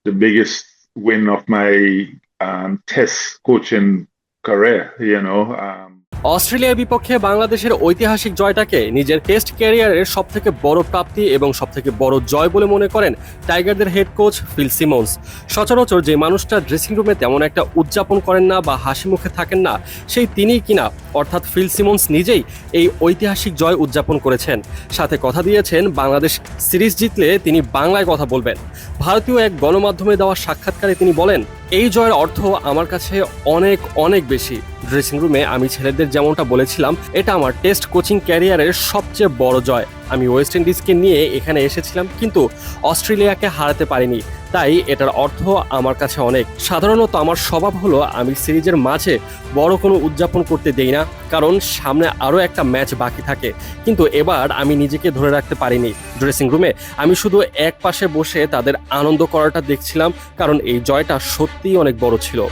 the biggest win of my test coaching career. অস্ট্রেলিয়ার বিপক্ষে বাংলাদেশের ঐতিহাসিক জয়টাকে নিজের টেস্ট ক্যারিয়ারের সবথেকে বড় প্রাপ্তি এবং সবথেকে বড় জয় বলে মনে করেন টাইগারদের হেড কোচ ফিল সিমন্স। সচরাচর যে মানুষটা ড্রেসিং রুমে তেমন একটা উদযাপন করেন না বা হাসি মুখে থাকেন না, সেই তিনিই কিনা অর্থাৎ ফিল সিমন্স নিজেই এই ঐতিহাসিক জয় উদযাপন করেছেন। সাথে কথা দিয়েছেন বাংলাদেশ সিরিজ জিতলে তিনি বাংলায় কথা বলবেন। ভারতীয় এক গণমাধ্যমে দেওয়া সাক্ষাৎকারে তিনি বলেন, এই জয়ের অর্থ আমার কাছে অনেক অনেক বেশি। ড্রেসিং রুমে আমি ছেলেদের যেমনটা বলেছিলাম, এটা আমার টেস্ট কোচিং ক্যারিয়ারের সবচেয়ে বড় জয়। আমি ওয়েস্ট ইন্ডিজকে নিয়ে এখানে এসেছিলাম, কিন্তু অস্ট্রেলিয়াকে হারাতে পারিনি, তাই এটার অর্থ আমার কাছে অনেক। সাধারণত আমার স্বভাব হলো আমি সিরিজের মাঝে বড় কোনো উদযাপন করতে দেই না, কারণ সামনে আরও একটা ম্যাচ বাকি থাকে। কিন্তু এবার আমি নিজেকে ধরে রাখতে পারিনি। ড্রেসিং রুমে আমি শুধু এক পাশে বসে তাদের আনন্দ করাটা দেখছিলাম, কারণ এই জয়টা সত্যিই অনেক বড় ছিল।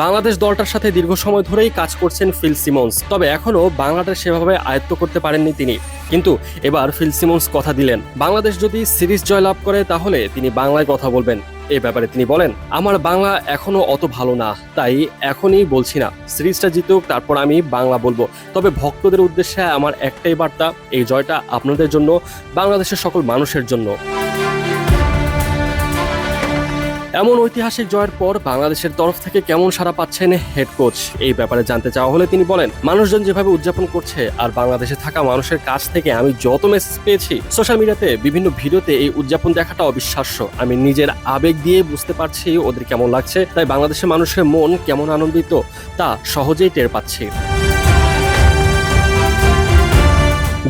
বাংলাদেশ দলটার সাথে দীর্ঘ সময় ধরেই কাজ করছেন ফিল সিমন্স, তবে এখনও বাংলাদেশ সেভাবে আয়ত্ত করতে পারেননি তিনি। কিন্তু এবার ফিল সিমন্স কথা দিলেন, বাংলাদেশ যদি সিরিজ জয়লাভ করে তাহলে তিনি বাংলায় কথা বলবেন। এ ব্যাপারে তিনি বলেন, আমার বাংলা এখনো অত ভালো না, তাই এখনই বলছি না। সিরিজটা জিতুক, তারপর আমি বাংলা বলবো। তবে ভক্তদের উদ্দেশ্যে আমার একটাই বার্তা, এই জয়টা আপনাদের জন্য, বাংলাদেশের সকল মানুষের জন্য। এমন ঐতিহাসিক জয়ের পর বাংলাদেশের তরফ থেকে কেমন সাড়া পাচ্ছেন হেড কোচ, এই ব্যাপারে জানতে চাওয়া হলে তিনি বলেন, মানুষজন যেভাবে উদযাপন করছে আর বাংলাদেশে থাকা মানুষের কাছ থেকে আমি যত মেসেজ পেয়েছি সোশ্যাল মিডিয়াতে বিভিন্ন ভিডিওতে, এই উদযাপন দেখাটা অবিশ্বাস্য। আমি নিজের আবেগ দিয়ে বুঝতে পারছি ওদের কেমন লাগছে, তাই বাংলাদেশের মানুষের মন কেমন আনন্দিত তা সহজেই টের পাচ্ছি।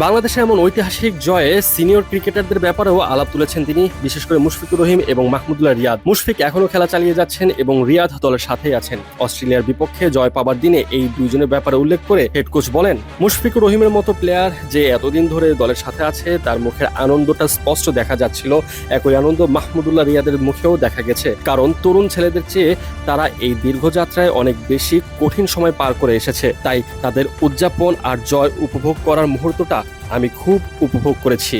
বাংলাদেশের এমন ঐতিহাসিক জয়ে সিনিয়র ক্রিকেটারদের ব্যাপারেও আলাপ তুলেছেন তিনি, বিশেষ করে মুশফিকুর রহিম এবং মাহমুদুল্লাহ রিয়াদ। মুশফিক এখনও খেলা চালিয়ে যাচ্ছেন এবং রিয়াদ দলের সাথেই আছেন। অস্ট্রেলিয়ার বিপক্ষে জয় পাবার দিনে এই দুইজনের ব্যাপারে উল্লেখ করে হেড কোচ বলেন, মুশফিকুর রহিমের মতো প্লেয়ার যে এতদিন ধরে দলের সাথে আছে, তার মুখের আনন্দটা স্পষ্ট দেখা যাচ্ছিল। একই আনন্দ মাহমুদুল্লাহ রিয়াদের মুখেও দেখা গেছে, কারণ তরুণ ছেলেদের চেয়ে তারা এই দীর্ঘযাত্রায় অনেক বেশি কঠিন সময় পার করে এসেছে। তাই তাদের উদযাপন আর জয় উপভোগ করার মুহূর্তটা আমি খুব উপভোগ করেছি।